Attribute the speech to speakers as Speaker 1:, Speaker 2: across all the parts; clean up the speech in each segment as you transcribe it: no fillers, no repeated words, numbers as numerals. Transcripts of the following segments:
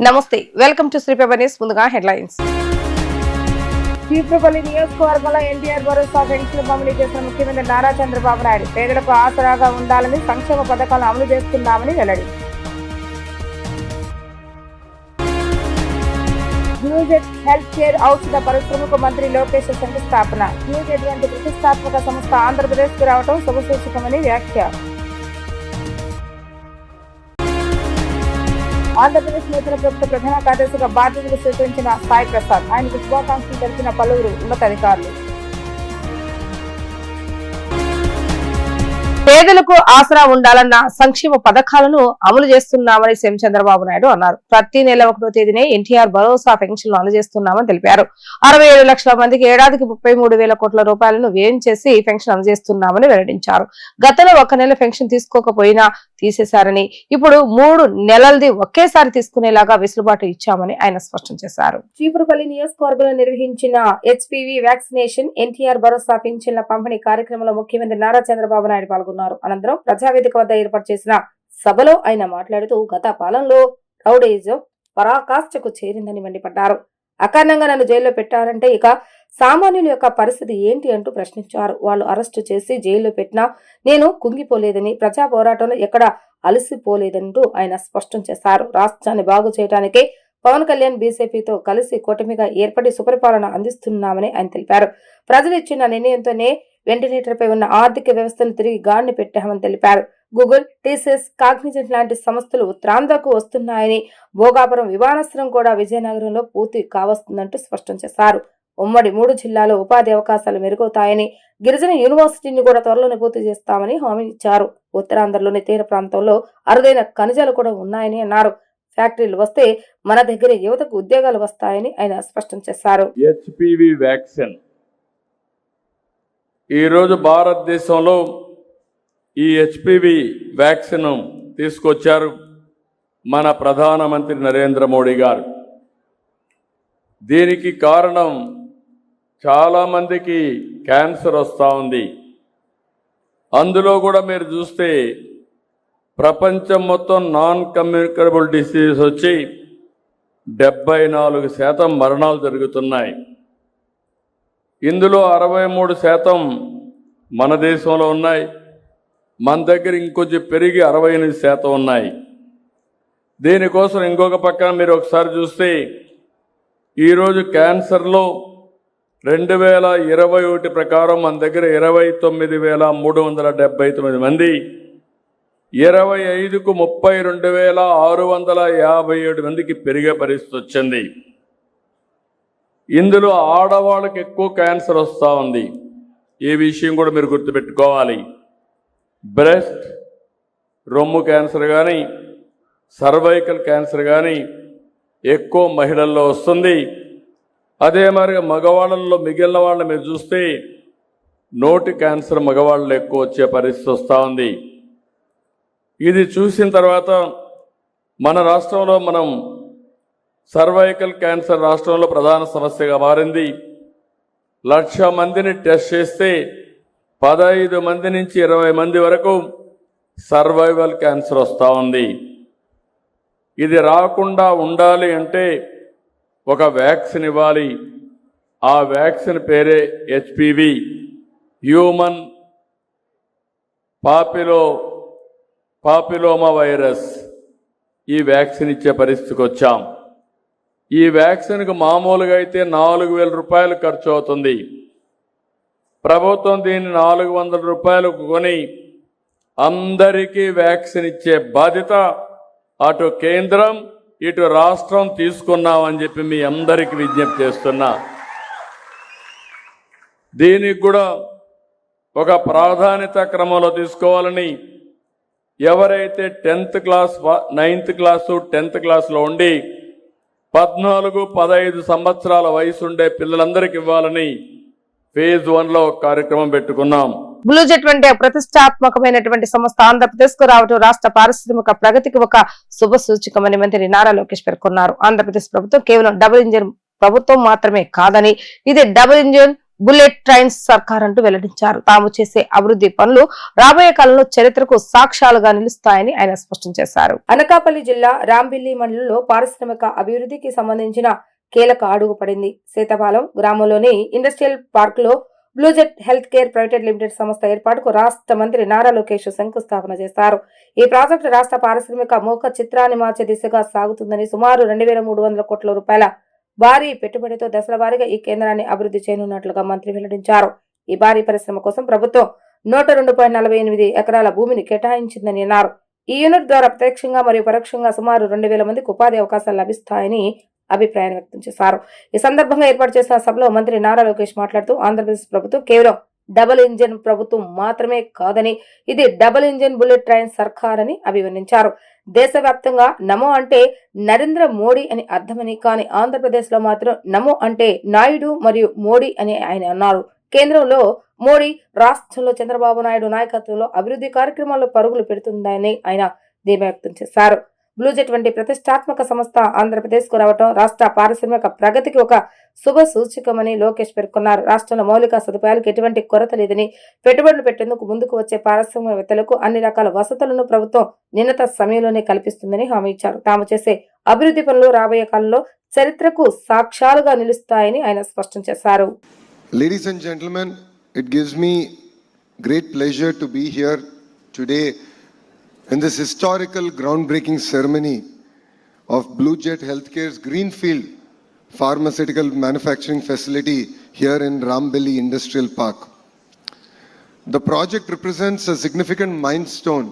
Speaker 1: నమస్తే, welcome to Sri paper news. ముందుగా headlines. Chipurupalli నియోజకవర్గంలో ఎన్టీఆర్ భరోసా పెన్షన్ పంపిణీ చేసిన ముఖ్యమంత్రి నారా చంద్రబాబు నాయుడు పేదలకు ఆసరాగా ఉండాలని సంక్షేమ పథకాలను అమలు చేస్తున్నామని వెల్లడి. న్యూజెట్ హెల్త్ కేర్ ఔషధ పరిశ్రమకు మంత్రి లోకేష్ శంకుస్థాపన. న్యూజెట్ వంటి ప్రతిష్టాత్మక సంస్థ ఆంధ్రప్రదేశ్ కు రావడం శుభసూచకమని వ్యాఖ్య. ఆంధ్రప్రదేశ్ నూతన ప్రభుత్వ ప్రధాన కార్యదర్శిగా బాధ్యతలు స్వీకరించిన సాయి ప్రసాద్. ఆయనకు శుభాకాంక్షలు తెలిపిన పలువురు ఉన్నతాధికారులు. పేదలకు ఆసరా ఉండాలన్న సంక్షేమ పథకాలను అమలు చేస్తున్నామని సీఎం చంద్రబాబు నాయుడు అన్నారు. ప్రతి నెల 1వ తేదీనే ఎన్టీఆర్ భరోసా పెన్షన్లు అందజేస్తున్నామని తెలిపారు. 67 లక్షల మందికి ఏడాదికి 33,000 కోట్ల రూపాయలను వ్యయం చేసి పెన్షన్ అందజేస్తున్నామని వెల్లడించారు. గతంలో 1 నెల పెన్షన్ తీసుకోకపోయినా తీసేశారని, ఇప్పుడు 3 నెలలది ఒకేసారి తీసుకునేలాగా వెసులుబాటు ఇచ్చామని ఆయన స్పష్టం చేశారు. చీపురుపల్లి నియోజకవర్గంలో నిర్వహించిన హెచ్పివి వ్యాక్సినేషన్, ఎన్టీఆర్ భరోసా పెన్షన్ల పంపిణీ కార్యక్రమంలో ముఖ్యమంత్రి నారా చంద్రబాబు నాయుడు పాల్గొన్నారు. అనంతరం ప్రజావేదిక వద్ద ఏర్పాటు చేసిన సభలో ఆయన మాట్లాడుతూ గత పాలనలో రౌడీజం పరాకాష్ఠకు చేరిందని మండిపడ్డారు. అకారణంగా నన్ను జైల్లో పెట్టారంటే ఇక సామాన్యుల యొక్క పరిస్థితి ఏంటి అంటూ ప్రశ్నించారు. వాళ్ళు అరెస్టు చేసి జైల్లో పెట్టినా నేను కుంగిపోలేదని, ప్రజా పోరాటంలో ఎక్కడ అలసిపోలేదంటూ ఆయన స్పష్టం చేశారు. రాష్ట్రాన్ని బాగు చేయడానికి పవన్ కళ్యాణ్ బీజేపీతో కలిసి కూటమిగా ఏర్పడి సుపరిపాలన అందిస్తున్నామని ఆయన తెలిపారు. ప్రజలు ఇచ్చిన నిర్ణయంతోనే వెంటిలేటర్ పై ఉన్న ఆర్థిక వ్యవస్థను తిరిగి గాడిని పెట్టామని తెలిపారు. గూగుల్, టీసీఎస్, కాగ్నిజెంట్ లాంటి సంస్థలు ఉత్తరాంధ్రకు వస్తున్నాయని, భోగాపురం విమానాశ్రయం కూడా విజయనగరంలో పూర్తి కావస్తుందంటూ స్పష్టం చేశారు. ఉమ్మడి 3 జిల్లాలో ఉపాధి అవకాశాలు మెరుగవుతాయని, గిరిజన యూనివర్సిటీని కూడా త్వరలోనే పూర్తి చేస్తామని హామీ ఇచ్చారు. ఉత్తరాంధ్రలోని తీర ప్రాంతంలో అరుదైన ఖనిజాలు కూడా ఉన్నాయని అన్నారు. ఫ్యాక్టరీలు వస్తే మన దగ్గర యువతకు ఉద్యోగాలు వస్తాయని ఆయన స్పష్టం చేశారు.
Speaker 2: హెచ్పివి వ్యాక్సిన్ ఈరోజు భారతదేశంలో ఈ హెచ్పివి వ్యాక్సిన్ తీసుకొచ్చారు మన ప్రధానమంత్రి నరేంద్ర మోడీ గారు. దీనికి కారణం చాలామందికి క్యాన్సర్ వస్తూ ఉంది. అందులో కూడా మీరు చూస్తే ప్రపంచం మొత్తం నాన్ కమ్యూనికబుల్ డిసీజెస్ వచ్చి 74% మరణాలు జరుగుతున్నాయి. ఇందులో 63% మన దేశంలో ఉన్నాయి. మన దగ్గర ఇంకొంచెం పెరిగి 68% ఉన్నాయి. దీనికోసం ఇంకొక పక్కన మీరు ఒకసారి చూస్తే ఈరోజు క్యాన్సర్లో 2021 ప్రకారం మన దగ్గర 29,379 మంది, 25కు 32,657 మందికి పెరిగే పరిస్థితి వచ్చింది. ఇందులో ఆడవాళ్ళకి ఎక్కువ క్యాన్సర్ వస్తూ ఉంది. ఈ విషయం కూడా మీరు గుర్తుపెట్టుకోవాలి. బ్రెస్ట్, రొమ్ము క్యాన్సర్ కానీ, సర్వైకల్ క్యాన్సర్ కానీ ఎక్కువ మహిళల్లో వస్తుంది. అదే మరి మగవాళ్ళల్లో మిగిలిన వాళ్ళని మీరు చూస్తే నోటి క్యాన్సర్ మగవాళ్ళలో ఎక్కువ వచ్చే పరిస్థితి వస్తూ ఉంది. ఇది చూసిన తర్వాత మన రాష్ట్రంలో మనం సర్వైకల్ క్యాన్సర్ రాష్ట్రంలో ప్రధాన సమస్యగా మారింది. 1,00,000 మందిని టెస్ట్ చేస్తే 15 మంది నుంచి 20 మంది వరకు సర్వైవల్ క్యాన్సర్ వస్తూ ఉంది. ఇది రాకుండా ఉండాలి అంటే ఒక వ్యాక్సిన్ ఇవ్వాలి. ఆ వ్యాక్సిన్ పేరే హెచ్పివి, హ్యూమన్ పాపిలోమా వైరస్. ఈ వ్యాక్సిన్ ఇచ్చే పరిస్థితికి వచ్చాం. ఈ వ్యాక్సిన్కు మామూలుగా అయితే 4,000 రూపాయలు ఖర్చు అవుతుంది. ప్రభుత్వం దీన్ని 400 రూపాయలకు కొని అందరికీ వ్యాక్సిన్ ఇచ్చే బాధ్యత అటు కేంద్రం ఇటు రాష్ట్రం తీసుకున్నామని చెప్పి మీ అందరికీ విజ్ఞప్తి చేస్తున్నా. దీనికి కూడా ఒక ప్రాధాన్యత క్రమంలో తీసుకోవాలని ఎవరైతే 10th class 9th class 10th క్లాసులో ఉండి 14-15 సంవత్సరాల వయసు ఉండే పిల్లలందరికీ ఇవ్వాలని ఫేజ్ 1లో కార్యక్రమం పెట్టుకున్నాం.
Speaker 1: బ్లూజెట్ వంటి ప్రతిష్టాత్మకమైనటువంటి సంస్థ ఆంధ్రప్రదేశ్ కు రావడం రాష్ట్ర పారిశ్రామిక ప్రగతికి ఒక శుభ సూచకమని మంత్రి నారా లోకేష్ పేర్కొన్నారు. ఆంధ్రప్రదేశ్ ప్రభుత్వం కేవలం డబుల్ ఇంజిన్ ప్రభుత్వం మాత్రమే కాదని, ఇది డబుల్ ఇంజిన్ బుల్లెట్ ట్రైన్స్ సర్కార్ అంటూ వెల్లడించారు. తాము చేసే అభివృద్ధి పనులు రాబోయే కాలంలో చరిత్రకు సాక్ష్యాలుగా నిలుస్తాయని ఆయన స్పష్టం చేశారు. అనకాపల్లి జిల్లా రాంబిల్లి మండలంలో పారిశ్రామిక అభివృద్ధికి సంబంధించిన కీలక అడుగు పడింది. సీతపాలెం గ్రామంలోని ఇండస్ట్రియల్ పార్క్ లో బ్లూజెట్ హెల్త్ కేర్ ప్రైవేట్ లిమిటెడ్ సంస్థ ఏర్పాటుకు రాష్ట్ర మంత్రి నారా లోకేష్ శంకుస్థాపన చేశారు. ఈ ప్రాజెక్టు రాష్ట్ర పారిశ్రామిక ముఖ చిత్రాన్ని మార్చే దిశగా సాగుతుందని సుమారు 2,300 కోట్ల రూపాయల భారీ పెట్టుబడితో దశల వారీగా ఈ కేంద్రాన్ని అభివృద్ధి చేయనున్నట్లుగా మంత్రి వెల్లడించారు. ఈ భారీ పరిశ్రమ కోసం ప్రభుత్వం 102.48 ఎకరాల భూమిని కేటాయించిందని అన్నారు. ఈ యూనిట్ ద్వారా ప్రత్యక్షంగా మరియు పరోక్షంగా సుమారు 2,000 మందికి ఉపాధి అవకాశాలు లభిస్తాయని అభిప్రాయం వ్యక్తం చేశారు. ఈ సందర్భంగా ఏర్పాటు చేసిన సభలో మంత్రి నారా లోకేష్ మాట్లాడుతూ ఆంధ్రప్రదేశ్ ప్రభుత్వం కేవలం డబుల్ ఇంజిన్ ప్రభుత్వం మాత్రమే కాదని ఇది డబుల్ ఇంజిన్ బుల్లెట్ ట్రైన్ సర్కార్ అని అభివర్ణించారు. దేశవ్యాప్తంగా నమో అంటే నరేంద్ర మోడీ అని అర్థమని, కానీ ఆంధ్రప్రదేశ్ లో మాత్రం నమో అంటే నాయుడు మరియు మోడీ అని ఆయన అన్నారు. కేంద్రంలో మోడీ, రాష్ట్రంలో చంద్రబాబు నాయుడు నాయకత్వంలో అభివృద్ధి కార్యక్రమాల్లో పరుగులు పెడుతుందని ఆయన ధీమా వ్యక్తం చేశారు. బ్లూజెట్ వంటి ప్రతిష్టాత్మక సంస్థ ఆంధ్రప్రదేశ్ కు రావడం రాష్ట్ర పారిశ్రామిక ప్రగతికి ఒక శుభ సూచకమని లోకేష్ పేర్కొన్నారు. రాష్ట్రంలో మౌలిక సదుపాయాలకు ఎటువంటి కొరత లేదని, పెట్టుబడులు పెట్టేందుకు ముందుకు వచ్చే పారిశ్రామికవేత్తలకు అన్ని రకాల వసతులను ప్రభుత్వం నిర్ణీత సమయంలోనే కల్పిస్తుందని హామీ ఇచ్చారు. తాము చేసే అభివృద్ధి పనులు రాబోయే కాలంలో చరిత్రకు సాక్ష్యాలుగా నిలుస్తాయని ఆయన స్పష్టం చేశారు.
Speaker 3: Ladies and gentlemen, it gives me great pleasure to be here today in this historical groundbreaking ceremony of BlueJet Healthcare's Greenfield Pharmaceutical Manufacturing Facility here in Rambelli Industrial Park. The project represents a significant milestone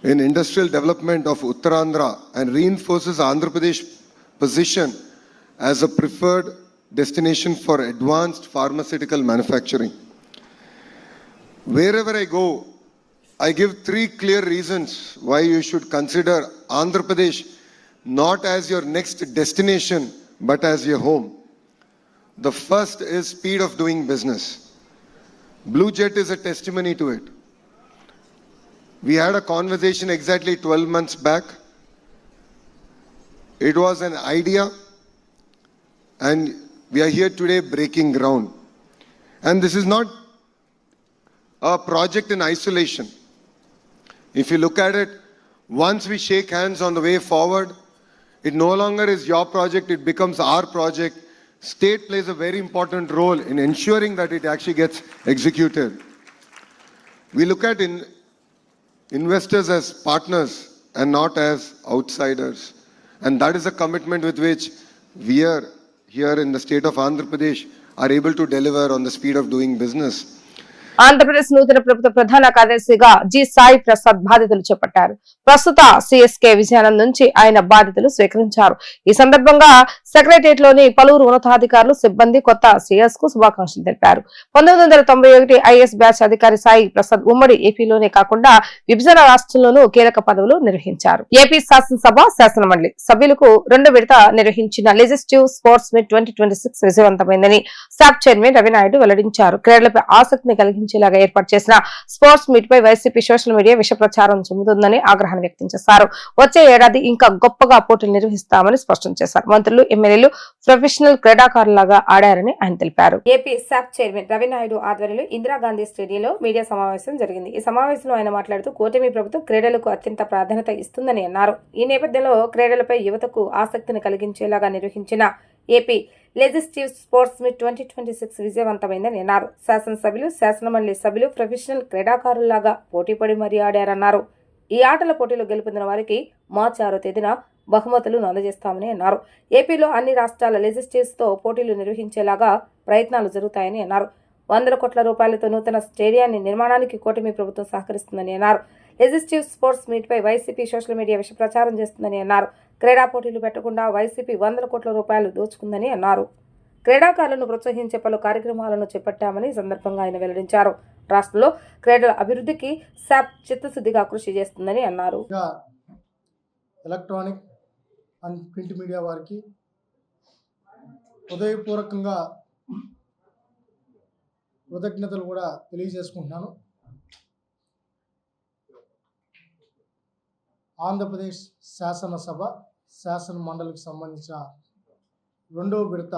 Speaker 3: in industrial development of Uttarandhra and reinforces Andhra Pradesh position as a preferred destination for advanced pharmaceutical manufacturing. Wherever I go, I give 3 clear reasons why you should consider Andhra Pradesh not as your next destination but as your home. The first is speed of doing business. BlueJet is a testimony to it. We had a conversation exactly 12 months back. It was an idea and we are here today breaking ground. And this is not a project in isolation. If you look at it, once we shake hands on the way forward, it no longer is your project, it becomes our project. State plays a very important role in ensuring that it actually gets executed. We look at investors as partners and not as outsiders. And that is a commitment with which we are here in the state of Andhra Pradesh are able to deliver on the speed of doing business.
Speaker 1: Andhra Pradesh నూతన ప్రభుత్వ ప్రధాన కార్యదర్శిగా G Sai Prasad బాధ్యతలు చేపట్టారు. ప్రస్తుత CSK విజయానం నుంచి ఆయన బాధ్యతలు స్వీకరించారు. ఈ సందర్భంగా సెక్రటరియట్ లోని పలువురు ఉన్నతాధికారులు, సిబ్బంది కొత్త సిఎస్ కు శుభాకాంక్షలు తెలిపారు. 1991 ఐఎస్ బ్యాచ్ అధికారి సాయి ప్రసాద్ ఉమ్మడి ఏపీలోనే కాకుండా విభజన రాష్ట్రంలోనూ కీలక పదవులు నిర్వహించారు. ఏపీ శాసనసభ శాసనమండలి సభ్యులకు 2 విడత నిర్వహించిన లెజిస్లేటివ్ స్పోర్ట్స్ మీట్ 2026 విజయవంతమైందని సాప్ చైర్మన్ రవినాయుడు వెల్లడించారు. క్రీడలపై ఆసక్తిని కలిగించేలాగా ఏర్పాటు చేసిన స్పోర్ట్స్ మీట్ పై వైసీపీ సోషల్ మీడియా విష ప్రచారం చెబుతుందని ఆగ్రహాన్ని వ్యక్తం చేశారు. వచ్చే ఏడాది ఇంకా గొప్పగా పోటీలు నిర్వహిస్తామని స్పష్టం చేశారు. మంత్రులు, ఎమ్మెల్యేలు ప్రొఫెషనల్ క్రీడాకారులాగా ఆడారని ఆయన తెలిపారు. ఏపీ సాప్ చైర్మన్ రవినాయుడు ఆధ్వర్యంలో ఇందిరాగాంధీ స్టేడియంలో మీడియా సమావేశం జరిగింది. ఈ సమావేశంలో ఆయన మాట్లాడుతూ కూటమి ప్రభుత్వం క్రీడలకు అత్యంత ప్రాధాన్యత ఇస్తుందని అన్నారు. ఈ నేపథ్యంలో క్రీడలపై యువతకు ఆసక్తిని కలిగించేలాగా నిర్వహించిన ఏపీ లెజిస్లేటివ్ స్పోర్ట్స్ మీట్ 2026 విజయవంతమైందని అన్నారు. శాసనసభ్యులు, శాసనమండలి సభ్యులు ప్రొఫెషనల్ క్రీడాకారుల్లాగా పోటీపడి మరీ ఆడారన్నారు. ఈ ఆటల పోటీలో గెలుపొందిన వారికి మార్చి 6వ తేదీన బహుమతులను అందజేస్తామని అన్నారు. ఏపీలో అన్ని రాష్ట్రాల లెజిస్లేటివ్స్ తో పోటీలు నిర్వహించేలాగా ప్రయత్నాలు జరుగుతాయని అన్నారు. 100 కోట్ల రూపాయలతో నూతన స్టేడియాన్ని నిర్మాణానికి కూటమి ప్రభుత్వం సహకరిస్తుందని అన్నారు. లెజిస్లేటివ్ స్పోర్ట్స్ మీట్ పై వైసీపీ సోషల్ మీడియా విష ప్రచారం చేస్తుందని అన్నారు. క్రీడా పోటీలు పెట్టకుండా వైసీపీ 100 కోట్ల రూపాయలు దోచుకుందని అన్నారు. క్రీడాకారులను ప్రోత్సహించే పలు కార్యక్రమాలను చేపట్టామని సందర్భంగా ఆయన వెల్లడించారు. రాష్ట్రంలో క్రీడల అభివృద్ధికి సాప్ చిత్తశుద్ధిగా కృషి చేస్తుందని అన్నారు.
Speaker 4: ఎలక్ట్రానిక్ అండ్ ప్రింట్ మీడియా వారికి హృదయపూర్వకంగా కృతజ్ఞతలు కూడా తెలియజేసుకుంటున్నాను. ఆంధ్రప్రదేశ్ శాసనసభ శాసన మండలికి సంబంధించిన 2వ విడత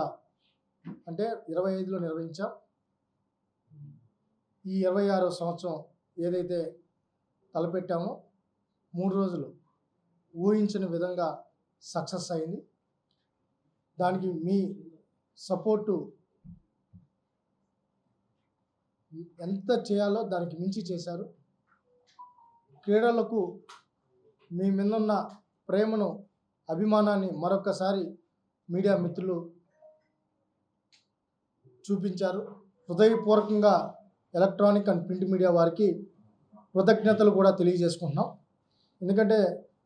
Speaker 4: అంటే 25లో నిర్వహించాం. ఈ 26వ సంవత్సరం ఏదైతే తలపెట్టామో 3 రోజులు ఊహించిన విధంగా సక్సెస్ అయింది. దానికి మీ సపోర్టు ఎంత చేయాలో దానికి మించి చేశారు. క్రీడలకు మీ మీదున్న ప్రేమను, అభిమానాన్ని మరొకసారి మీడియా మిత్రులు చూపించారు. హృదయపూర్వకంగా ఎలక్ట్రానిక్ అండ్ ప్రింట్ మీడియా వారికి కృతజ్ఞతలు కూడా తెలియజేసుకుంటున్నాం. ఎందుకంటే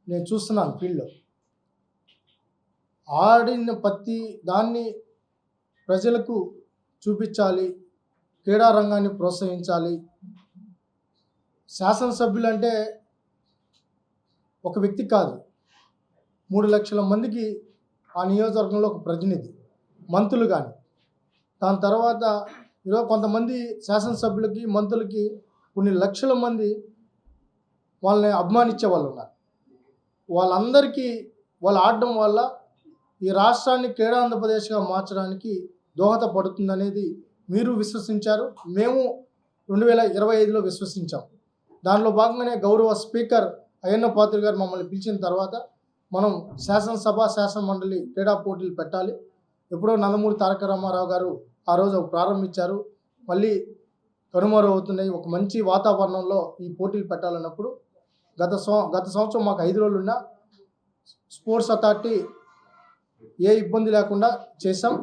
Speaker 4: నేను చూస్తున్నాను ఫీల్డ్లో ఆడిన ప్రతి దాన్ని ప్రజలకు చూపించాలి, క్రీడా రంగాన్ని ప్రోత్సహించాలి. శాసనసభ్యులు అంటే ఒక వ్యక్తి కాదు, 3 లక్షల మందికి ఆ నియోజకవర్గంలో ఒక ప్రతినిధి, మంత్రులు కానీ. దాని తర్వాత ఈరోజు కొంతమంది శాసనసభ్యులకి, మంత్రులకి కొన్ని లక్షల మంది వాళ్ళని అభిమానించే వాళ్ళు ఉన్నారు. వాళ్ళందరికీ వాళ్ళు ఆడడం వల్ల ఈ రాష్ట్రాన్ని క్రీడా ఆంధ్రప్రదేశ్గా మార్చడానికి దోహదపడుతుందనేది మీరు విశ్వసించారు, మేము 2025లో విశ్వసించాం. దానిలో భాగంగానే గౌరవ స్పీకర్ అయ్యన్న పాత్రుడు గారు మమ్మల్ని పిలిచిన తర్వాత మనం శాసనసభ, శాసన మండలి క్రీడా పోటీలు పెట్టాలి. ఎప్పుడో నందమూరి తారక రామారావు గారు ఆ రోజు ప్రారంభించారు, మళ్ళీ కనుమరుగవుతున్నాయి. ఒక మంచి వాతావరణంలో ఈ పోటీలు పెట్టాలన్నప్పుడు గత సంవత్సరం మాకు 5 రోజులు ఉన్న స్పోర్ట్స్ అథారిటీ ఏ ఇబ్బంది లేకుండా చేశాం.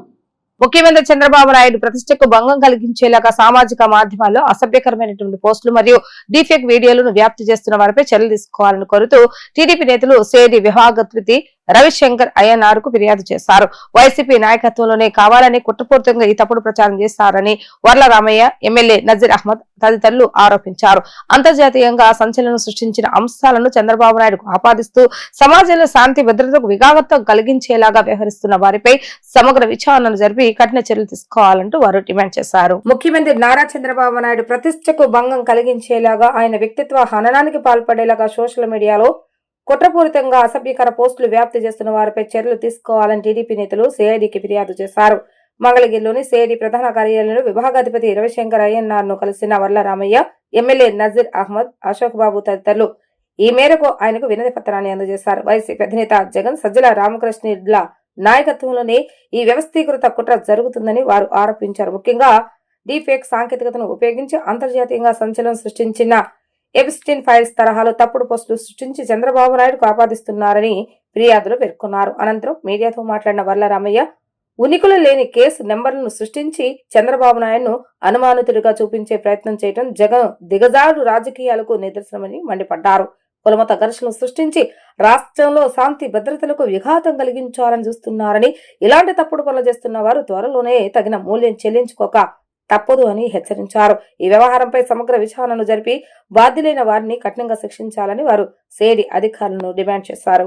Speaker 1: ముఖ్యమంత్రి చంద్రబాబు నాయుడు ప్రతిష్టకు భంగం కలిగించేలాగా సామాజిక మాధ్యమాల్లో అసభ్యకరమైనటువంటి పోస్టులు మరియు డీఫేక్ వీడియోలను వ్యాప్తి చేస్తున్న వారిపై చర్యలు తీసుకోవాలని కోరుతూ టీడీపీ నేతలు సేడి విభాగత్వితి రవిశంకర్ అయ్యనార్ కు ఫిర్యాదు చేశారు. వైసీపీ నాయకత్వంలోనే కావాలని కుట్రపూరితంగా ఈ తప్పుడు ప్రచారం చేస్తారని వర్ల రామయ్య, ఎమ్మెల్యే నజీర్ అహ్మద్ తదితరులు ఆరోపించారు. అంతర్జాతీయంగా సంచలనం సృష్టించిన అంశాలను చంద్రబాబు నాయుడుకు ఆపాదిస్తూ సమాజంలో శాంతి భద్రతకు విఘాతం కలిగించేలాగా వ్యవహరిస్తున్న వారిపై సమగ్ర విచారణను జరిపి కఠిన చర్యలు తీసుకోవాలంటూ వారు డిమాండ్ చేశారు. ముఖ్యమంత్రి నారా చంద్రబాబు నాయుడు ప్రతిష్టకు భంగం కలిగించేలాగా, ఆయన వ్యక్తిత్వ హననానికి పాల్పడేలాగా సోషల్ మీడియాలో కుట్రపూరితంగా అసభ్యకర పోస్టులు వ్యాప్తి చేస్తున్న వారిపై చర్యలు తీసుకోవాలని టీడీపీ నేతలు సిఐడికి ఫిర్యాదు చేశారు. మంగళగిరిలోని సిఐడి ప్రధాన కార్యాలయంలో విభాగాధిపతి రవిశంకర్ అయ్యన్నార్ ను కలిసిన వర్ల రామయ్య, ఎమ్మెల్యే నజీర్ అహ్మద్, అశోక్ బాబు తదితరులు ఈ మేరకు ఆయనకు వినతి పత్రాన్ని అందజేశారు. వైసీపీ అధినేత జగన్, సజ్జల రామకృష్ణుల నాయకత్వంలోనే ఈ వ్యవస్థీకృత కుట్ర జరుగుతుందని వారు ఆరోపించారు. ముఖ్యంగా డీఫేక్ సాంకేతికతను ఉపయోగించి అంతర్జాతీయంగా సంచలనం సృష్టించిన ఎప్స్టీన్ ఫైల్స్ తరహాలో తప్పుడు పోస్టులు సృష్టించి చంద్రబాబు నాయుడుకు ఆపాదిస్తున్నారని ఫిర్యాదులో పేర్కొన్నారు. అనంతరం మీడియాతో మాట్లాడిన వర్ల రామయ్య, ఉనికిలో లేని కేసు నెంబర్లను సృష్టించి చంద్రబాబు నాయుడును అనుమానితుడిగా చూపించే ప్రయత్నం చేయడం జగన్ దిగజారు రాజకీయాలకు నిదర్శనమని మండిపడ్డారు. కులమత ఘర్షణలు సృష్టించి రాష్ట్రంలో శాంతి భద్రతలకు విఘాతం కలిగించాలని చూస్తున్నారని, ఇలాంటి తప్పుడు పనులు చేస్తున్న వారు త్వరలోనే తగిన మూల్యం చెల్లించుకోక తప్పదు అని హెచ్చరించారు. ఈ వ్యవహారంపై సమగ్ర విచారణను జరిపి బాధ్యులైన వారిని కఠినంగా శిక్షించాలని వారు సేడి అధికారులను డిమాండ్ చేశారు.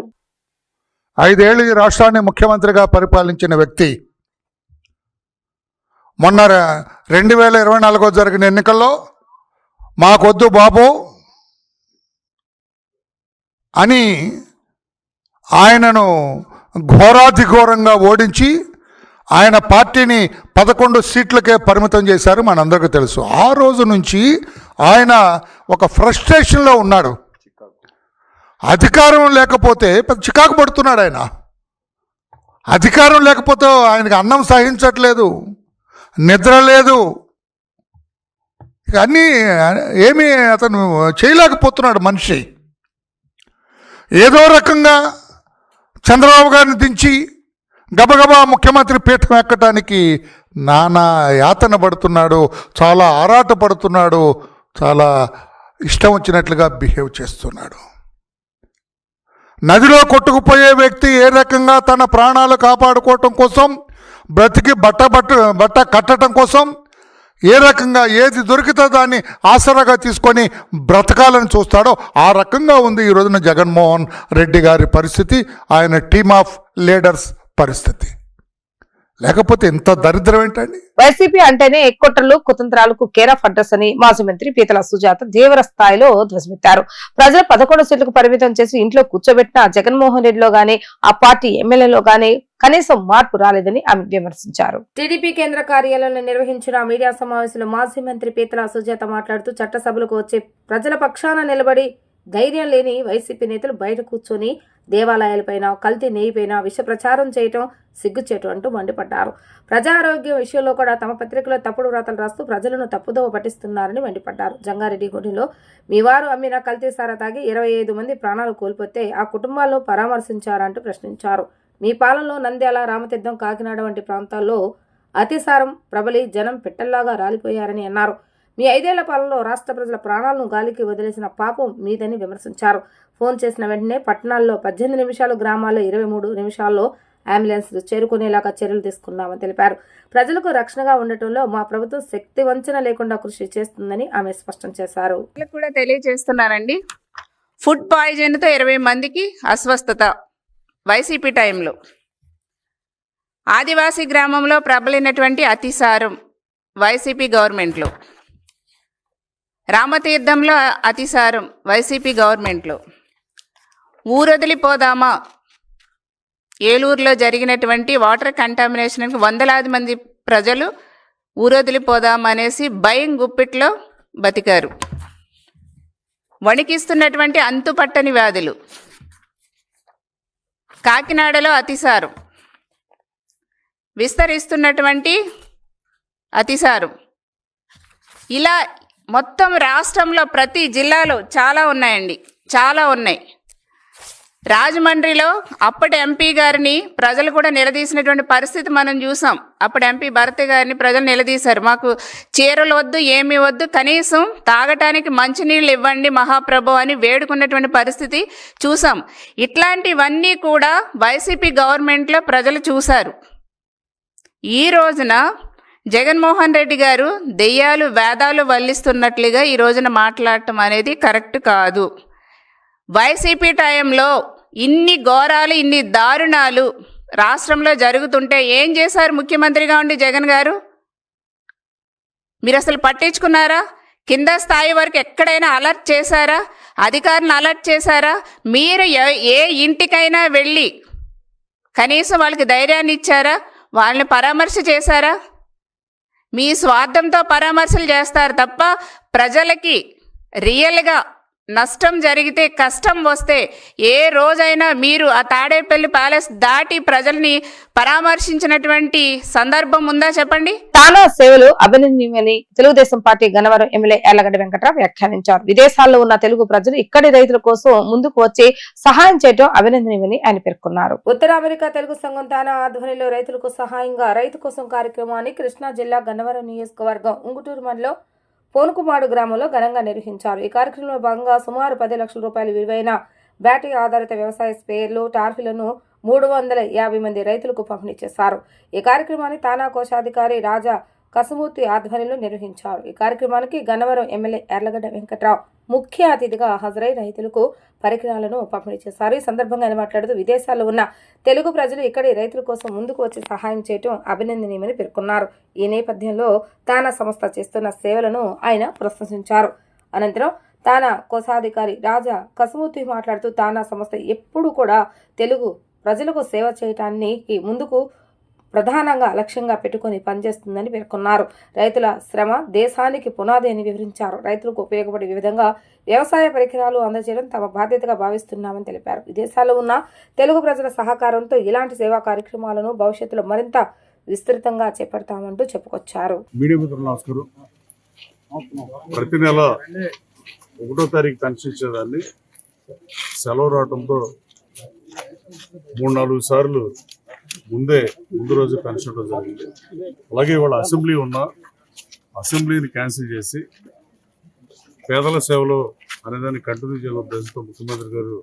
Speaker 5: 5 ఏళ్లు ఈ రాష్ట్రాన్ని ముఖ్యమంత్రిగా పరిపాలించిన వ్యక్తి మొన్న 2024 జరిగిన ఎన్నికల్లో మాకొద్దు బాబు అని ఆయనను ఘోరాతిఘోరంగా ఓడించి ఆయన పార్టీని 11 సీట్లకే పరిమితం చేశారు, మనందరికీ తెలుసు. ఆ రోజు నుంచి ఆయన ఒక ఫ్రస్ట్రేషన్లో ఉన్నాడు. అధికారం లేకపోతే పెద్ద చికాకు పడుతున్నాడు ఆయన. అధికారం లేకపోతే ఆయనకి అన్నం సహించట్లేదు, నిద్ర లేదు, అన్నీ ఏమీ అతను చేయలేకపోతున్నాడు మనిషి. ఏదో రకంగా చంద్రబాబు గారిని దించి గబగబా ముఖ్యమంత్రి పీఠం ఎక్కటానికి నానా యాతన పడుతున్నాడు, చాలా ఆరాట పడుతున్నాడు, చాలా ఇష్టం వచ్చినట్లుగా బిహేవ్ చేస్తున్నాడు. నదిలో కొట్టుకుపోయే వ్యక్తి ఏ రకంగా తన ప్రాణాలు కాపాడుకోవటం కోసం, బ్రతికి బట్ట కట్టడం కోసం ఏ రకంగా ఏది దొరికితే దాన్ని ఆసరాగా తీసుకొని బ్రతకాలని చూస్తాడో ఆ రకంగా ఉంది ఈ రోజున జగన్మోహన్ రెడ్డి గారి పరిస్థితి, ఆయన టీమ్ ఆఫ్ లీడర్స్ పరిస్థితి. లేకపోతే ఎంత దరిద్రం ఏంటండి?
Speaker 1: వైసీపీ అంటేనే కుట్రలు, కుతంత్రాలకు కేర్ ఆఫ్ అడ్రస్ అని మాజీ మంత్రి పీతల సుజాత తీవ్ర స్థాయిలో ధ్వజమెత్తారు. ప్రజలు 11 సీట్లకు పరిమితం చేసి ఇంట్లో కూర్చోబెట్టిన జగన్మోహన్ రెడ్డిలో గానీ, ఆ పార్టీ ఎమ్మెల్యేలో గానీ కనీసం మార్పు రాలేదని ఆమె విమర్శించారు. టీడీపీ కేంద్ర కార్యాలయంలో నిర్వహించిన మీడియా సమావేశంలో మాజీ మంత్రి పీతల సుజాత మాట్లాడుతూ చట్టసభలకు వచ్చే ప్రజల పక్షాన నిలబడి ధైర్యం లేని వైసీపీ నేతలు బయట కూర్చొని దేవాలయాలపైన కల్తీ నెయ్యిపైన విష ప్రచారం చేయటం సిగ్గుచేటు అంటూ మండిపడ్డారు. ప్రజారోగ్యం విషయంలో కూడా తమ పత్రికలో తప్పుడు వ్రాతలు రాస్తూ ప్రజలను తప్పుదోవ పట్టిస్తున్నారని మండిపడ్డారు. జంగారెడ్డిగూడెంలో మీ వారు అమ్మిన కల్తీ సారా తాగి 25 మంది ప్రాణాలు కోల్పోతే ఆ కుటుంబాలను పరామర్శించారంటూ ప్రశ్నించారు. మీ పాలనలో నంద్యాల, రామతీర్థం, కాకినాడ వంటి ప్రాంతాల్లో అతిసారం ప్రబలి జనం పిట్టల్లాగా రాలిపోయారని అన్నారు. మీ 5 ఏళ్ల పాలనలో రాష్ట్ర ప్రజల ప్రాణాలను గాలికి వదిలేసిన పాపం మీదని విమర్శించారు. ఫోన్ చేసిన వెంటనే పట్టణాల్లో 18 నిమిషాలు, గ్రామాల్లో 23 నిమిషాల్లో అంబులెన్స్లు చేరుకునేలాగా చర్యలు తీసుకున్నామని తెలిపారు. ప్రజలకు రక్షణగా ఉండటంలో మా ప్రభుత్వం శక్తి వంచన లేకుండా కృషి చేస్తుందని ఆమె స్పష్టం చేశారు.
Speaker 6: కూడా తెలియజేస్తున్నారండి. ఫుడ్ పాయిజన్తో 20 మందికి అస్వస్థత వైసీపీ టైంలో. ఆదివాసీ గ్రామంలో ప్రబలినటువంటి అతిసారం వైసీపీ గవర్నమెంట్లో. రామతీర్థంలో అతిసారం వైసీపీ గవర్నమెంట్లో. ఊరొదిలిపోదామా ఏలూరులో జరిగినటువంటి వాటర్ కంటామినేషన్కి వందలాది మంది ప్రజలు ఊరొదిలిపోదామనేసి భయం గుప్పిట్లో బతికారు. వణికిస్తున్నటువంటి అంతుపట్టని వ్యాధులు. కాకినాడలో అతిసారం, విస్తరిస్తున్నటువంటి అతిసారం. ఇలా మొత్తం రాష్ట్రంలో ప్రతి జిల్లాలో చాలా ఉన్నాయండి, చాలా ఉన్నాయి. రాజమండ్రిలో అప్పటి ఎంపీ గారిని ప్రజలు కూడా నిలదీసినటువంటి పరిస్థితి మనం చూసాం. అప్పుడు ఎంపీ భరత్ గారిని ప్రజలు నిలదీశారు. మాకు చీరలు వద్దు, ఏమీ వద్దు, కనీసం తాగటానికి మంచినీళ్ళు ఇవ్వండి మహాప్రభు అని వేడుకున్నటువంటి పరిస్థితి చూసాం. ఇట్లాంటివన్నీ కూడా వైసీపీ గవర్నమెంట్లో ప్రజలు చూశారు. ఈ రోజున జగన్మోహన్ రెడ్డి గారు దెయ్యాలు వేదాలు వల్లిస్తున్నట్లుగా ఈ రోజున మాట్లాడటం అనేది కరెక్ట్ కాదు. వైసీపీ టైంలో ఇన్ని ఘోరాలు, ఇన్ని దారుణాలు రాష్ట్రంలో జరుగుతుంటే ఏం చేశారు ముఖ్యమంత్రిగా ఉండి జగన్ గారు? మీరు అసలు పట్టించుకున్నారా? కింద స్థాయి వరకు ఎక్కడైనా అలర్ట్ చేశారా? అధికారులను అలర్ట్ చేశారా? మీరు ఏ ఇంటికైనా వెళ్ళి కనీసం వాళ్ళకి ధైర్యాన్ని ఇచ్చారా? వాళ్ళని పరామర్శ చేశారా? మీ స్వార్థంతో పరామర్శలు చేస్తారు తప్ప ప్రజలకి రియల్గా నష్టం జరిగితే, కష్టం వస్తే ఏ రోజైనా మీరు ఆ తాడేపల్లి ప్యాలెస్ దాటి ప్రజల్ని పరామర్శించినటువంటి సందర్భం ఉందా చెప్పండి?
Speaker 1: తానా సేవలు అభినందనీయమని తెలుగుదేశం పార్టీ గన్నవరం ఎమ్మెల్యే యార్లగడ్డ వెంకట్రావు వ్యాఖ్యానించారు. విదేశాల్లో ఉన్న తెలుగు ప్రజలు ఇక్కడి రైతుల కోసం ముందుకు వచ్చి సహాయం చేయడం అభినందనీయమని ఆయన పేర్కొన్నారు. ఉత్తర అమెరికా తెలుగు సంఘం తానా ఆధ్వర్యంలో రైతులకు సహాయంగా రైతు కోసం కార్యక్రమాన్ని కృష్ణా జిల్లా గన్నవరం నియోజకవర్గం ఉంగుటూరు మండలం పోనుకుమాడు గ్రామంలో ఘనంగా నిర్వహించారు. ఈ కార్యక్రమంలో భాగంగా సుమారు 10 లక్షల రూపాయల విలువైన బ్యాటరీ ఆధారిత వ్యవసాయ స్ప్రేయర్లు, టార్ఫీలను 350 మంది రైతులకు పంపిణీ చేశారు. ఈ కార్యక్రమాన్ని తానా కోశాధికారి రాజా కసుమూర్తి ఆధ్వర్యంలో నిర్వహించారు. ఈ కార్యక్రమానికి గన్నవరం ఎమ్మెల్యే యార్లగడ్డ వెంకట్రావు ముఖ్య అతిథిగా హాజరై రైతులకు పరికరాలను పంపిణీ చేశారు. ఈ సందర్భంగా ఆయన మాట్లాడుతూ విదేశాల్లో ఉన్న తెలుగు ప్రజలు ఇక్కడి రైతుల కోసం ముందుకు వచ్చి సహాయం చేయడం అభినందనీయమని పేర్కొన్నారు. ఈ నేపథ్యంలో తానా సంస్థ చేస్తున్న సేవలను ఆయన ప్రశంసించారు. అనంతరం తానా కోశాధికారి రాజా కసుమూర్తి మాట్లాడుతూ తానా సంస్థ ఎప్పుడు కూడా తెలుగు ప్రజలకు సేవ చేయటానికి ముందుకు ప్రధానంగా లక్ష్యంగా పెట్టుకుని పనిచేస్తుందని పేర్కొన్నారు. రైతుల శ్రమ దేశానికి పునాది అని వివరించారు. రైతులకు ఉపయోగపడే విధంగా వ్యవసాయ పరికరాలు అందజేయడం తమ బాధ్యతగా భావిస్తున్నామని తెలిపారు. విదేశాల్లో ఉన్న తెలుగు ప్రజల సహకారంతో ఇలాంటి సేవా కార్యక్రమాలను భవిష్యత్తులో మరింత విస్తృతంగా చేపడతామంటూ చెప్పుకొచ్చారు.
Speaker 7: ప్రతి నెల 1వ తారీఖు పెన్షన్ ఇచ్చేదాన్ని సెలవు రావడంతో 3-4 సార్లు ముందు రోజు పెన్షన్ ఇవ్వడం జరిగింది. అలాగే ఇవాళ అసెంబ్లీ అసెంబ్లీని క్యాన్సిల్ చేసి పేదల సేవలో అనేదాన్ని కంటిన్యూ చేయాలని ఉద్దేశంతో ముఖ్యమంత్రి గారు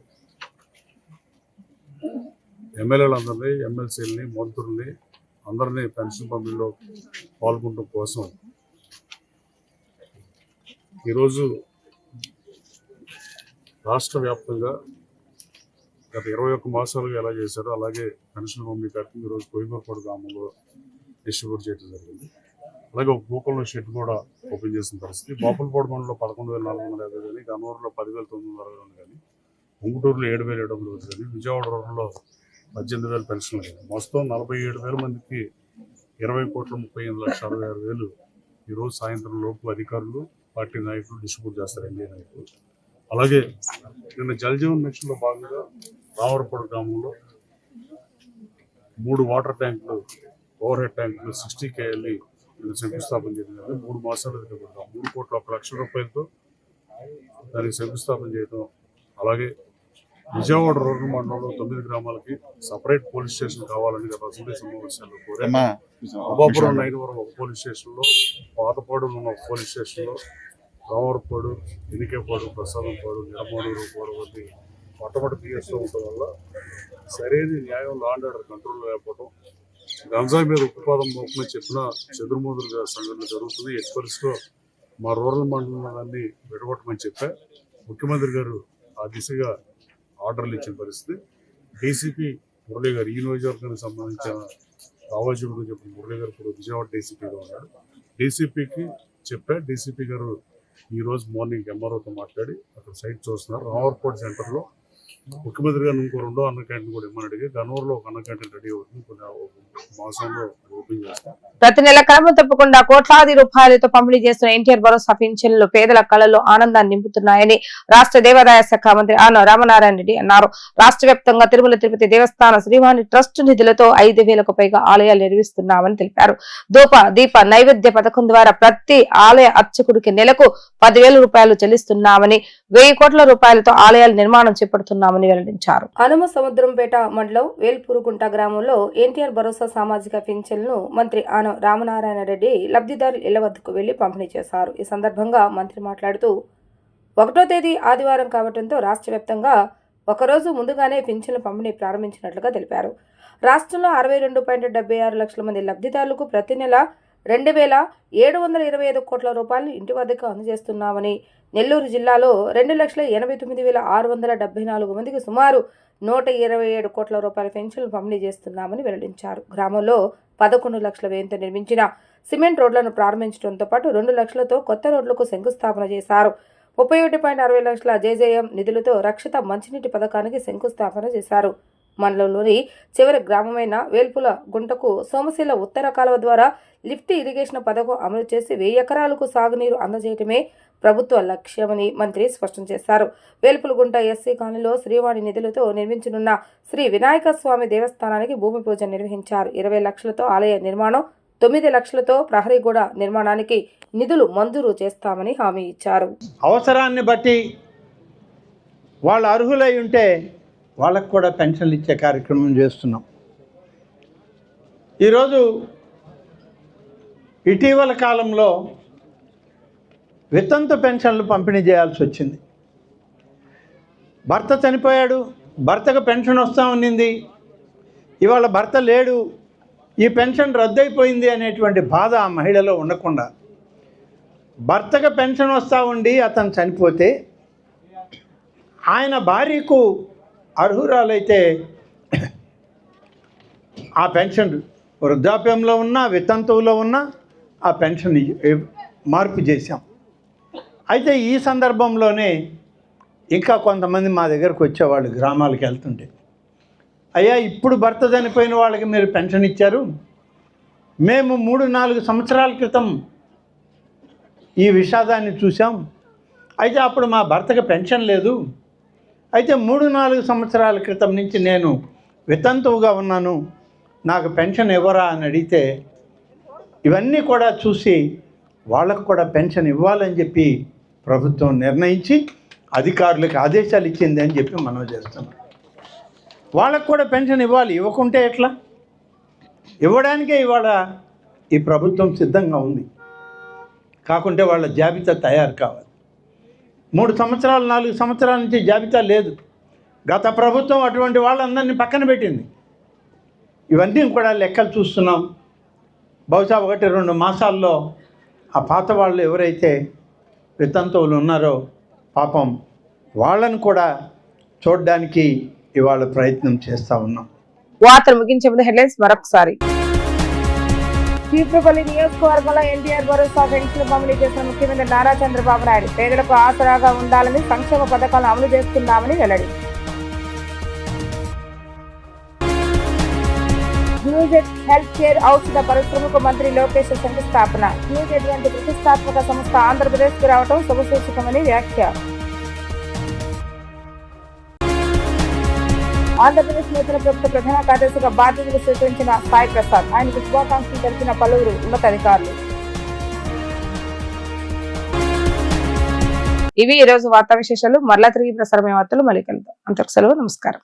Speaker 7: ఎమ్మెల్యేలందరినీ, ఎమ్మెల్సీలని, మంత్రుల్ని అందరినీ పెన్షన్ పంపిణీలో పాల్గొనడం కోసం ఈరోజు రాష్ట్ర వ్యాప్తంగా గత 21 మాసాలుగా ఎలా చేశారో అలాగే పెన్షన్ పంపిణీ కార్యక్రమం ఈరోజు కోయిమూరపాడు గ్రామంలో డిస్ట్రిబ్యూట్ చేయడం జరిగింది. అలాగే ఒక గోకులం షెడ్ కూడా ఓపెన్ చేసిన పరిస్థితి. బాపులపాడు మండలంలో 11,450 కానీ, గన్నవరంలో 10,962 కానీ, ఉంగుటూరులో 7,700 కానీ, విజయవాడ రూరల్లో 18,000 పెన్షన్లు అయ్యాయి. మొత్తం 47,000 మందికి 20,35,60,000 ఈరోజు సాయంత్రం లోపు అధికారులు, పార్టీ నాయకులు డిస్ట్రిబ్యూట్ చేస్తారు, ఎన్డీఏ నాయకులు. అలాగే నిన్న జలజీవన్ మిషన్లో భాగంగా రామవరపాడు గ్రామంలో 3 వాటర్ ట్యాంకులు, ఓవర్ హెడ్ ట్యాంకులు 60 KLE నేను శంకుస్థాపన చేయడం. 3 మాసాలు 3 కోట్ల 1 లక్ష రూపాయలతో దానికి శంకుస్థాపన చేయడం. అలాగే విజయవాడ రూరల్ మండలంలో 9 గ్రామాలకి సపరేట్ పోలీస్ స్టేషన్ కావాలని గత అసెంబ్లీ సమావేశాల్లో కోరారు. అబాపురం, నైనవరం ఒక పోలీస్ స్టేషన్లో, పాతపాడులో ఉన్న ఒక పోలీస్ స్టేషన్లో, రామవరపాడు, ఎనికేపాడు, ప్రసాదంపాడు, నిరమూడూరు, కోరవల్లి మొట్టమొదటి పిఎస్లో ఉండడం వల్ల సరైన న్యాయం, లా అండ్ ఆర్డర్ కంట్రోల్ లేకపోవడం, గంజాయి మీద ఉత్పాదం మోపమని చెప్పిన చెదురుమూదురుగా సంఘటన జరుగుతుంది. ఎట్టి పరిస్థితిలో మా రూరల్ మండలాన్ని విడగొట్టమని చెప్పా. ముఖ్యమంత్రి గారు ఆ దిశగా ఆర్డర్లు ఇచ్చిన పరిస్థితి. డీసీపీ మురళీ గారు, ఈ నియోజకవర్గానికి సంబంధించిన రావాజీవుడు చెప్పిన మురళీ గారు ఇప్పుడు విజయవాడ డీసీపీగా ఉన్నాడు. డీసీపీకి చెప్పా. డీసీపీ గారు ఈరోజు మార్నింగ్ ఎంఆర్ఓతో మాట్లాడి అక్కడ సైట్ చూస్తున్నారు. రామవరపాడు సెంటర్లో ముఖ్యమంత్రి గారు ఇంకో 2వ అన్న క్యాంటీన్ కూడా ఇమ్మని అడిగి గన్నూరులో ఒక అన్న క్యాంటీన్ రెడీ అవుతుంది, కొన్ని మాసంలో ఓపెన్ చేస్తాం.
Speaker 1: ప్రతి నెల క్రమం తప్పకుండా కోట్లాది రూపాయలతో పంపిణీ చేస్తున్న ఎన్టీఆర్ భరోసా పింఛన్లు పేదల కళల్లో ఆనందాన్ని నింపుతున్నాయని రాష్ట్ర దేవాదాయ శాఖ మంత్రి ఆన రామనారాయణ రెడ్డి అన్నారు. రాష్ట్ర వ్యాప్తంగా తిరుమల తిరుపతి దేవస్థాన శ్రీవాణి ట్రస్ట్ నిధులతో 5,000కు పైగా ఆలయాలు నిర్మిస్తున్నామని తెలిపారు. ధూప దీప నైవేద్య పథకం ద్వారా ప్రతి ఆలయ అర్చకుడికి నెలకు 10,000 రూపాయలు చెల్లిస్తున్నామని, 1,000 కోట్ల రూపాయలతో ఆలయాల నిర్మాణం చేపడుతున్నామని వెల్లడించారు. హనుమ సముద్రంపేట మండలం వేల్పూరుగుంట గ్రామంలో ఎన్టీఆర్ భరోసా సామాజిక పింఛన్లను మంత్రి ఆన రామనారాయణ రెడ్డి లబ్ధిదారుల ఇళ్ల వద్దకు వెళ్లి పంపిణీ చేశారు. ఈ సందర్భంగా మంత్రి మాట్లాడుతూ 1వ తేదీ ఆదివారం కావడంతో రాష్ట్ర వ్యాప్తంగా ఒకరోజు ముందుగానే పింఛన్ల పంపిణీ ప్రారంభించినట్లుగా తెలిపారు. రాష్ట్రంలో 62.76 లక్షల మంది లబ్ధిదారులకు ప్రతి నెల 2,725 కోట్ల రూపాయలు ఇంటి వద్దకు అందజేస్తున్నామని, నెల్లూరు జిల్లాలో 2,89,674 మందికి సుమారు 127 కోట్ల రూపాయల పెన్షన్లు పంపిణీ చేస్తున్నామని వెల్లడించారు. గ్రామంలో 11 లక్షల వ్యయంతో నిర్మించిన సిమెంట్ రోడ్లను ప్రారంభించడంతో పాటు 2 లక్షలతో కొత్త రోడ్లకు శంకుస్థాపన చేశారు. 31.60 లక్షల జేజేఎం నిధులతో రక్షిత మంచినీటి పథకానికి శంకుస్థాపన చేశారు. మండలంలోని చివరి గ్రామమైన వేల్పుల గుంటకు సోమశీల ఉత్తర కాలువ ద్వారా లిఫ్ట్ ఇరిగేషన్ పథకం అమలు చేసి 1000 ఎకరాలకు సాగునీరు అందజేయటమే ప్రభుత్వ లక్ష్యమని మంత్రి స్పష్టం చేశారు. వేల్పులగుంట ఎస్సీ కాలనీలో శ్రీవాణి నిధులతో నిర్మించనున్న శ్రీ వినాయక స్వామి దేవస్థానానికి భూమి పూజ నిర్వహించారు. 20 లక్షలతో ఆలయ నిర్మాణం, 9 లక్షలతో ప్రహరీ గోడ నిర్మాణానికి నిధులు మంజూరు చేస్తామని హామీ ఇచ్చారు.
Speaker 8: అవసరాన్ని బట్టి వాళ్ళు అర్హులై ఉంటే వాళ్ళకు కూడా పెన్షన్లు ఇచ్చే కార్యక్రమం చేస్తున్నాం. ఈరోజు ఇటీవల కాలంలో వితంతు పెన్షన్లు పంపిణీ చేయాల్సి వచ్చింది. భర్త చనిపోయాడు, భర్తకు పెన్షన్ వస్తూ ఉన్నింది, ఇవాళ భర్త లేడు, ఈ పెన్షన్ రద్దయిపోయింది అనేటువంటి బాధ ఆ మహిళలో ఉండకుండా, భర్తకు పెన్షన్ వస్తూ ఉండి అతను చనిపోతే ఆయన భార్యకు అర్హురాలైతే ఆ పెన్షన్ వృద్ధాప్యంలో ఉన్నా, వితంతువులో ఉన్నా ఆ పెన్షన్ మార్పు చేశాం. అయితే ఈ సందర్భంలోనే ఇంకా కొంతమంది మా దగ్గరకు వచ్చేవాళ్ళు గ్రామాలకు వెళ్తుంటే, అయ్యా ఇప్పుడు భర్త చనిపోయిన వాళ్ళకి మీరు పెన్షన్ ఇచ్చారు, మేము 3-4 సంవత్సరాల క్రితం ఈ విషాదాన్ని చూసాం, అయితే అప్పుడు మా భర్తకు పెన్షన్ లేదు, అయితే 3-4 సంవత్సరాల క్రితం నుంచి నేను వితంతువుగా ఉన్నాను, నాకు పెన్షన్ ఇవ్వరా అని అడిగితే ఇవన్నీ కూడా చూసి వాళ్ళకు కూడా పెన్షన్ ఇవ్వాలని చెప్పి ప్రభుత్వం నిర్ణయించి అధికారులకు ఆదేశాలు ఇచ్చింది అని చెప్పి మనం చేస్తున్నాం. వాళ్ళకు కూడా పెన్షన్ ఇవ్వాలి, ఇవ్వకుంటే ఎట్లా? ఇవ్వడానికే ఇవాళ ఈ ప్రభుత్వం సిద్ధంగా ఉంది. కాకుంటే వాళ్ళ జాబితా తయారు కావాలి. 3 సంవత్సరాలు 4 సంవత్సరాల నుంచి జాబితా లేదు. గత ప్రభుత్వం అటువంటి వాళ్ళందరినీ పక్కన పెట్టింది. ఇవన్నీ కూడా లెక్కలు చూస్తున్నాం. బహుశా 1-2 మాసాల్లో ఆ పాత వాళ్ళు ఎవరైతే వితంతువులు ఉన్నారో పాపం వాళ్ళను కూడా చూడడానికి ఇవాళ ప్రయత్నం చేస్తూ ఉన్నాం.
Speaker 1: వార్తలు ముగించే ముందు హెడ్లైన్స్ మరొకసారి. చీపురుపల్లి నియోజకవర్గంలో ఎన్టీఆర్ భరోసా పెన్షన్లు పంపిణీ చేసిన ముఖ్యమంత్రి నారా చంద్రబాబు నాయుడు పేదలకు ఆసరాగా ఉండాలని సంక్షేమ పథకాలను అమలు చేస్తున్నామని వెల్లడి. న్యూజెట్ హెల్త్ కేర్ ఔషధ పరిశ్రమకు మంత్రి లోకేష్ శంకుస్థాపన. న్యూజెట్ వంటి ప్రతిష్టాత్మక సంస్థ ఆంధ్రప్రదేశ్ కు రావడం శుభసూచకమని వ్యాఖ్య. ఆంధ్రప్రదేశ్ నూతన ప్రభుత్వ ప్రధాన కార్యదర్శిగా బాధ్యతలు స్వీకరించిన సాయి ప్రసాద్. ఆయనకు శుభాకాంక్షలు తెలిపిన పలువురు ఉన్నతాధికారులు. ఇవి ఈ రోజు వార్తా విశేషాలు. మరలా తిరిగి ప్రసారమైన వార్తలు మళ్ళీ కలుద్దాం. అంతకు సెలవు. నమస్కారం.